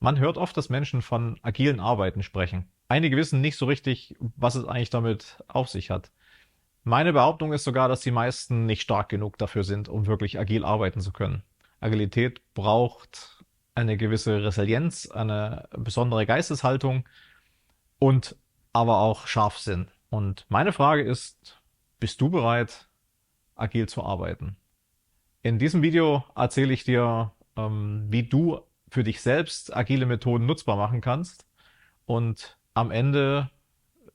Man hört oft, dass Menschen von agilen Arbeiten sprechen. Einige wissen nicht so richtig, was es eigentlich damit auf sich hat. Meine Behauptung ist sogar, dass die meisten nicht stark genug dafür sind, um wirklich agil arbeiten zu können. Agilität braucht eine gewisse Resilienz, eine besondere Geisteshaltung und aber auch Scharfsinn. Und meine Frage ist, bist du bereit, agil zu arbeiten? In diesem Video erzähle ich dir, wie du für dich selbst agile Methoden nutzbar machen kannst. Und am Ende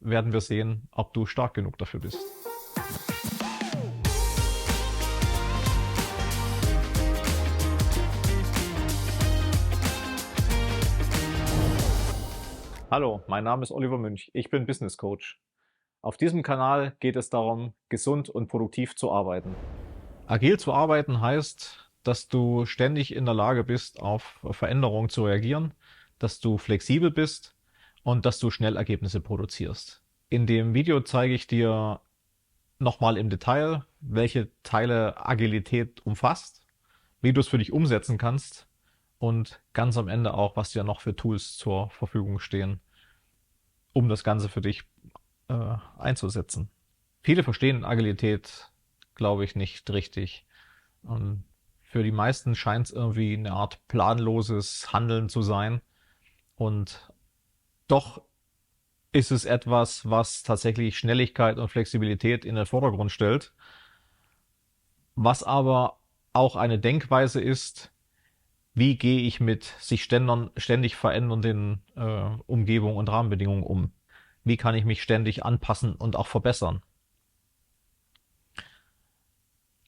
werden wir sehen, ob du stark genug dafür bist. Hallo, mein Name ist Oliver Münch. Ich bin Business Coach. Auf diesem Kanal geht es darum, gesund und produktiv zu arbeiten. Agil zu arbeiten heißt, dass du ständig in der Lage bist, auf Veränderungen zu reagieren, dass du flexibel bist und dass du schnell Ergebnisse produzierst. In dem Video zeige ich dir nochmal im Detail, welche Teile Agilität umfasst, wie du es für dich umsetzen kannst und ganz am Ende auch, was dir noch für Tools zur Verfügung stehen, um das Ganze für dich einzusetzen. Viele verstehen Agilität, glaube ich, nicht richtig. Und für die meisten scheint es irgendwie eine Art planloses Handeln zu sein. Und doch ist es etwas, was tatsächlich Schnelligkeit und Flexibilität in den Vordergrund stellt, was aber auch eine Denkweise ist, wie gehe ich mit sich ständig verändernden Umgebungen und Rahmenbedingungen um? Wie kann ich mich ständig anpassen und auch verbessern?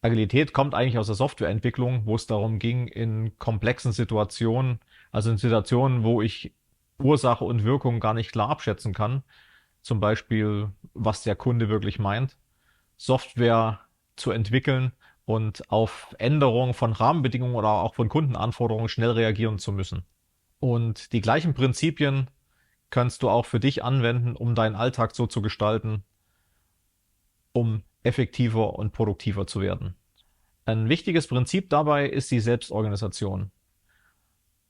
Agilität kommt eigentlich aus der Softwareentwicklung, wo es darum ging, in komplexen Situationen, also in Situationen, wo ich Ursache und Wirkung gar nicht klar abschätzen kann, zum Beispiel, was der Kunde wirklich meint, Software zu entwickeln und auf Änderungen von Rahmenbedingungen oder auch von Kundenanforderungen schnell reagieren zu müssen. Und die gleichen Prinzipien kannst du auch für dich anwenden, um deinen Alltag so zu gestalten, um effektiver und produktiver zu werden. Ein wichtiges Prinzip dabei ist die Selbstorganisation.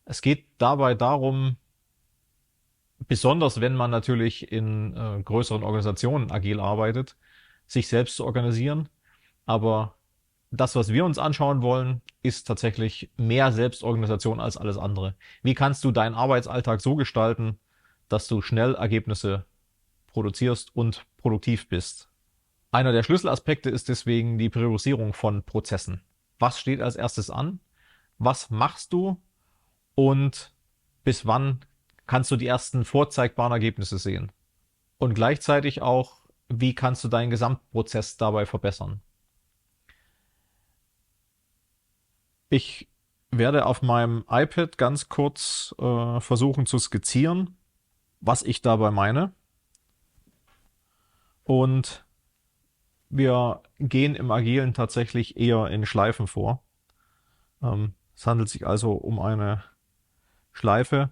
Es geht dabei darum, besonders wenn man natürlich in größeren Organisationen agil arbeitet, sich selbst zu organisieren. Aber das, was wir uns anschauen wollen, ist tatsächlich mehr Selbstorganisation als alles andere. Wie kannst du deinen Arbeitsalltag so gestalten, dass du schnell Ergebnisse produzierst und produktiv bist? Einer der Schlüsselaspekte ist deswegen die Priorisierung von Prozessen. Was steht als erstes an? Was machst du? Und bis wann kannst du die ersten vorzeigbaren Ergebnisse sehen? Und gleichzeitig auch, wie kannst du deinen Gesamtprozess dabei verbessern? Ich werde auf meinem iPad ganz kurz versuchen zu skizzieren, was ich dabei meine. Und wir gehen im Agilen tatsächlich eher in Schleifen vor. Es handelt sich also um eine Schleife,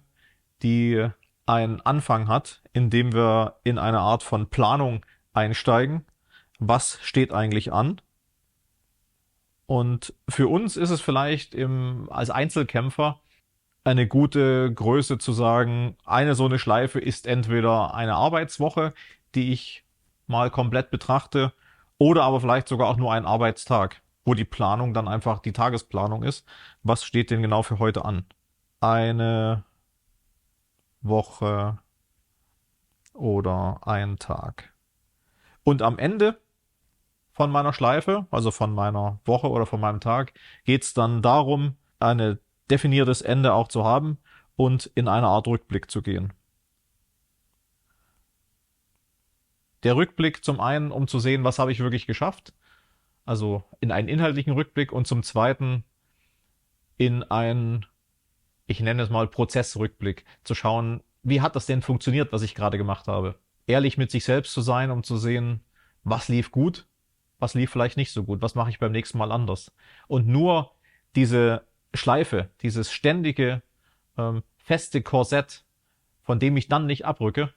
die einen Anfang hat, indem wir in eine Art von Planung einsteigen. Was steht eigentlich an? Und für uns ist es vielleicht als Einzelkämpfer eine gute Größe zu sagen, eine so eine Schleife ist entweder eine Arbeitswoche, die ich mal komplett betrachte, oder aber vielleicht sogar auch nur ein Arbeitstag, wo die Planung dann einfach die Tagesplanung ist. Was steht denn genau für heute an? Eine Woche oder ein Tag. Und am Ende von meiner Schleife, also von meiner Woche oder von meinem Tag, geht es dann darum, ein definiertes Ende auch zu haben und in eine Art Rückblick zu gehen. Der Rückblick zum einen, um zu sehen, was habe ich wirklich geschafft, also in einen inhaltlichen Rückblick, und zum zweiten in einen, ich nenne es mal Prozessrückblick, zu schauen, wie hat das denn funktioniert, was ich gerade gemacht habe. Ehrlich mit sich selbst zu sein, um zu sehen, was lief gut, was lief vielleicht nicht so gut, was mache ich beim nächsten Mal anders. Und nur diese Schleife, dieses ständige, feste Korsett, von dem ich dann nicht abrücke,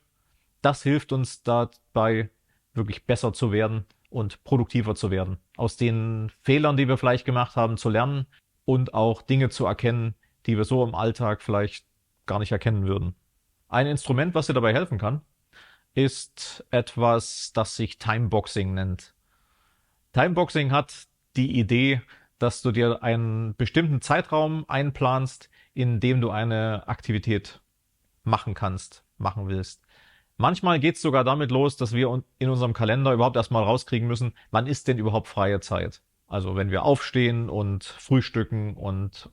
das hilft uns dabei, wirklich besser zu werden und produktiver zu werden. Aus den Fehlern, die wir vielleicht gemacht haben, zu lernen und auch Dinge zu erkennen, die wir so im Alltag vielleicht gar nicht erkennen würden. Ein Instrument, was dir dabei helfen kann, ist etwas, das sich Timeboxing nennt. Timeboxing hat die Idee, dass du dir einen bestimmten Zeitraum einplanst, in dem du eine Aktivität machen willst. Manchmal geht es sogar damit los, dass wir in unserem Kalender überhaupt erstmal rauskriegen müssen, wann ist denn überhaupt freie Zeit. Also wenn wir aufstehen und frühstücken und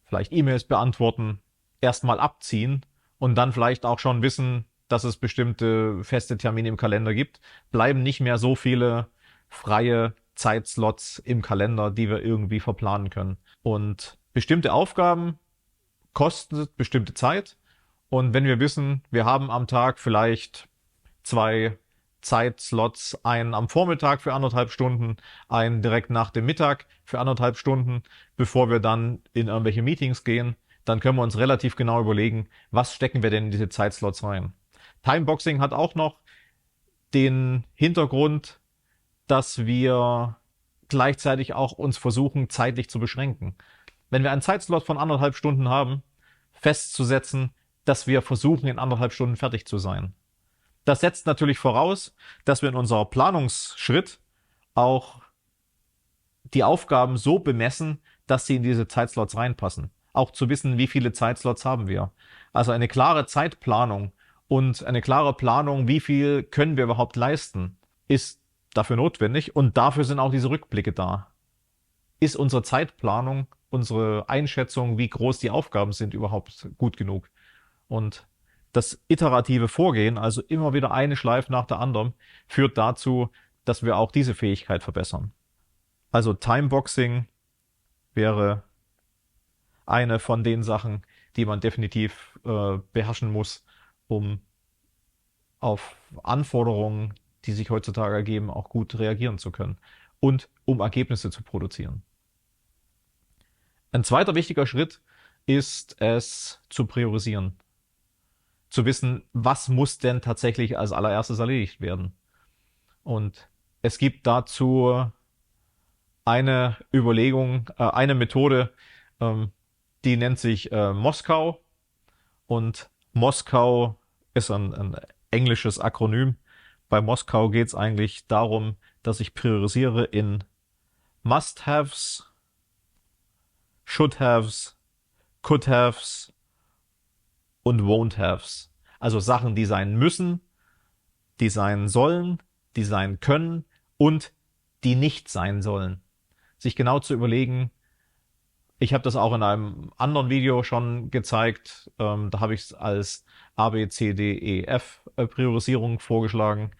vielleicht E-Mails beantworten, erstmal abziehen und dann vielleicht auch schon wissen, dass es bestimmte feste Termine im Kalender gibt, bleiben nicht mehr so viele freie Zeitslots im Kalender, die wir irgendwie verplanen können. Und bestimmte Aufgaben kosten bestimmte Zeit. Und wenn wir wissen, wir haben am Tag vielleicht 2 Zeitslots, einen am Vormittag für 1,5 Stunden, einen direkt nach dem Mittag für 1,5 Stunden, bevor wir dann in irgendwelche Meetings gehen, dann können wir uns relativ genau überlegen, was stecken wir denn in diese Zeitslots rein. Timeboxing hat auch noch den Hintergrund, dass wir gleichzeitig auch uns versuchen, zeitlich zu beschränken. Wenn wir einen Zeitslot von 1,5 Stunden haben, festzusetzen, dass wir versuchen, in 1,5 Stunden fertig zu sein. Das setzt natürlich voraus, dass wir in unserer Planungsschritt auch die Aufgaben so bemessen, dass sie in diese Zeitslots reinpassen. Auch zu wissen, wie viele Zeitslots haben wir. Also eine klare Zeitplanung und eine klare Planung, wie viel können wir überhaupt leisten, ist dafür notwendig und dafür sind auch diese Rückblicke da. Ist unsere Zeitplanung, unsere Einschätzung, wie groß die Aufgaben sind, überhaupt gut genug? Und das iterative Vorgehen, also immer wieder eine Schleife nach der anderen, führt dazu, dass wir auch diese Fähigkeit verbessern. Also Timeboxing wäre eine von den Sachen, die man definitiv beherrschen muss, um auf Anforderungen, die sich heutzutage ergeben, auch gut reagieren zu können und um Ergebnisse zu produzieren. Ein zweiter wichtiger Schritt ist es zu priorisieren. Zu wissen, was muss denn tatsächlich als allererstes erledigt werden. Und es gibt dazu eine Überlegung, eine Methode, die nennt sich Moskau. Und Moskau ist ein englisches Akronym. Bei Moskau geht es eigentlich darum, dass ich priorisiere in Must-Haves, Should-Haves, Could-Haves und Won't-Haves. Also Sachen, die sein müssen, die sein sollen, die sein können und die nicht sein sollen. Sich genau zu überlegen, ich habe das auch in einem anderen Video schon gezeigt, da habe ich es als A, B, C, D, E, F Priorisierung vorgeschlagen.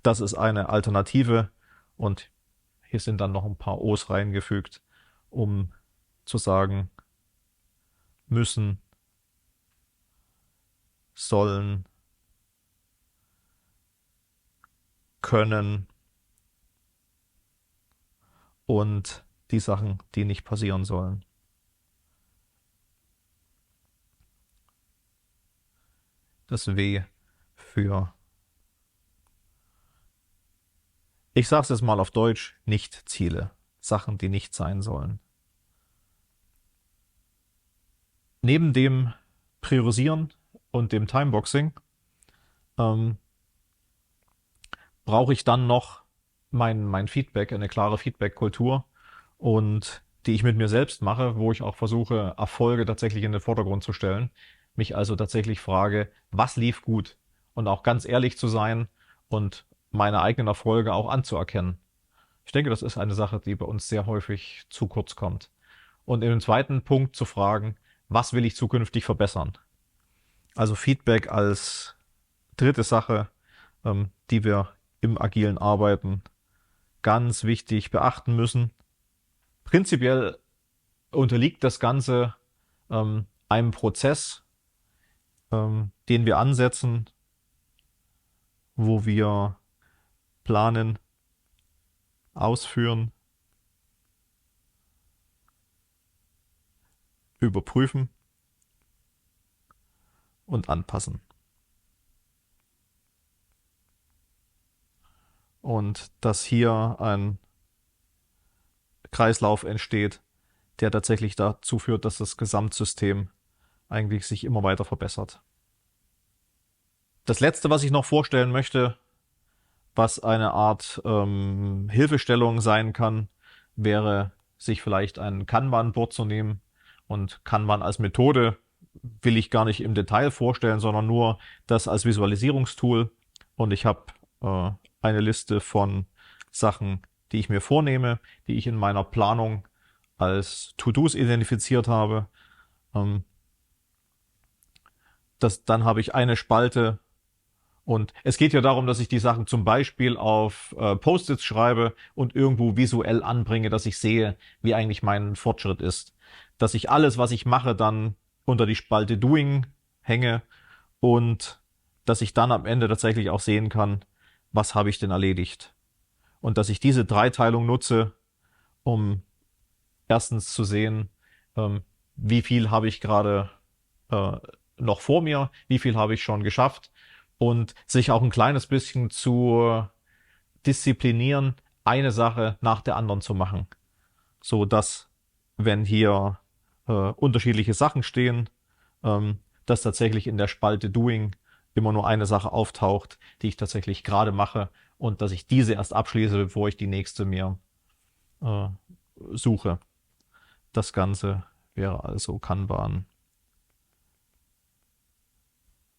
Das ist eine Alternative und hier sind dann noch ein paar O's reingefügt, um zu sagen, müssen, sollen, können und die Sachen, die nicht passieren sollen. Das W für, ich sage es jetzt mal auf Deutsch, Nicht-Ziele. Sachen, die nicht sein sollen. Neben dem Priorisieren und dem Timeboxing brauche ich dann noch mein Feedback, eine klare Feedback-Kultur und die ich mit mir selbst mache, wo ich auch versuche, Erfolge tatsächlich in den Vordergrund zu stellen. Mich also tatsächlich frage, was lief gut? Und auch ganz ehrlich zu sein und meine eigenen Erfolge auch anzuerkennen. Ich denke, das ist eine Sache, die bei uns sehr häufig zu kurz kommt. Und in dem zweiten Punkt zu fragen, was will ich zukünftig verbessern? Also Feedback als dritte Sache, die wir im agilen Arbeiten ganz wichtig beachten müssen. Prinzipiell unterliegt das Ganze einem Prozess, den wir ansetzen, wo wir planen, ausführen, überprüfen und anpassen. Und dass hier ein Kreislauf entsteht, der tatsächlich dazu führt, dass das Gesamtsystem eigentlich sich immer weiter verbessert. Das letzte, was ich noch vorstellen möchte, was eine Art Hilfestellung sein kann, wäre, sich vielleicht ein Kanban-Board zu nehmen. Und Kanban als Methode will ich gar nicht im Detail vorstellen, sondern nur das als Visualisierungstool. Und ich habe eine Liste von Sachen, die ich mir vornehme, die ich in meiner Planung als To-Dos identifiziert habe. Dann habe ich eine Spalte. Und es geht ja darum, dass ich die Sachen zum Beispiel auf Post-its schreibe und irgendwo visuell anbringe, dass ich sehe, wie eigentlich mein Fortschritt ist. Dass ich alles, was ich mache, dann unter die Spalte Doing hänge und dass ich dann am Ende tatsächlich auch sehen kann, was habe ich denn erledigt. Und dass ich diese Dreiteilung nutze, um erstens zu sehen, wie viel habe ich gerade noch vor mir, wie viel habe ich schon geschafft und sich auch ein kleines bisschen zu disziplinieren, eine Sache nach der anderen zu machen, so dass, wenn hier unterschiedliche Sachen stehen, dass tatsächlich in der Spalte Doing immer nur eine Sache auftaucht, die ich tatsächlich gerade mache und dass ich diese erst abschließe, bevor ich die nächste mir suche. Das Ganze wäre also Kanban.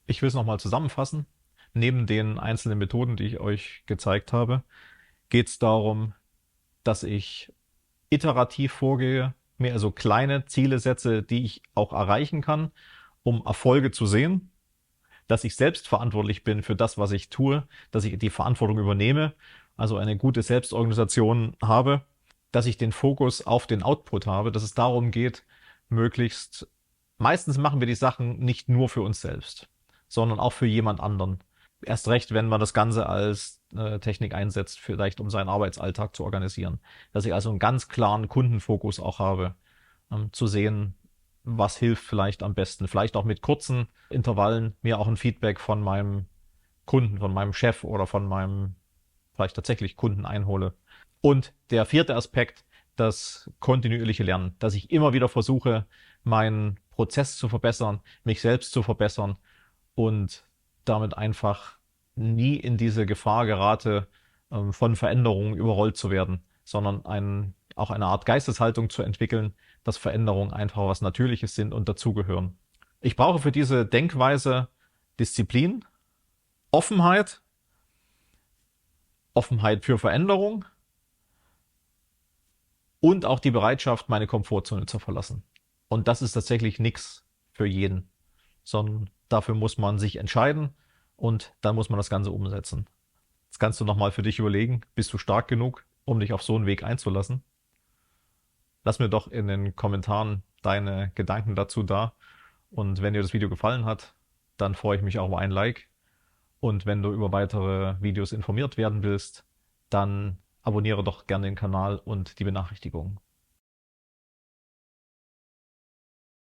Ich will es nochmal zusammenfassen. Neben den einzelnen Methoden, die ich euch gezeigt habe, geht es darum, dass ich iterativ vorgehe, mir also kleine Ziele setze, die ich auch erreichen kann, um Erfolge zu sehen, dass ich selbst verantwortlich bin für das, was ich tue, dass ich die Verantwortung übernehme, also eine gute Selbstorganisation habe, dass ich den Fokus auf den Output habe, dass es darum geht, meistens machen wir die Sachen nicht nur für uns selbst, sondern auch für jemand anderen. Erst recht, wenn man das Ganze als Technik einsetzt, vielleicht um seinen Arbeitsalltag zu organisieren. Dass ich also einen ganz klaren Kundenfokus auch habe, zu sehen, was hilft vielleicht am besten. Vielleicht auch mit kurzen Intervallen mir auch ein Feedback von meinem Kunden, von meinem Chef oder von meinem vielleicht tatsächlich Kunden einhole. Und der vierte Aspekt, das kontinuierliche Lernen, dass ich immer wieder versuche, meinen Prozess zu verbessern, mich selbst zu verbessern und damit einfach nie in diese Gefahr gerate, von Veränderungen überrollt zu werden, sondern auch eine Art Geisteshaltung zu entwickeln, dass Veränderungen einfach was Natürliches sind und dazugehören. Ich brauche für diese Denkweise Disziplin, Offenheit, Offenheit für Veränderung und auch die Bereitschaft, meine Komfortzone zu verlassen. Und das ist tatsächlich nichts für jeden, sondern dafür muss man sich entscheiden und dann muss man das Ganze umsetzen. Jetzt kannst du nochmal für dich überlegen, bist du stark genug, um dich auf so einen Weg einzulassen? Lass mir doch in den Kommentaren deine Gedanken dazu da. Und wenn dir das Video gefallen hat, dann freue ich mich auch über ein Like. Und wenn du über weitere Videos informiert werden willst, dann abonniere doch gerne den Kanal und die Benachrichtigungen.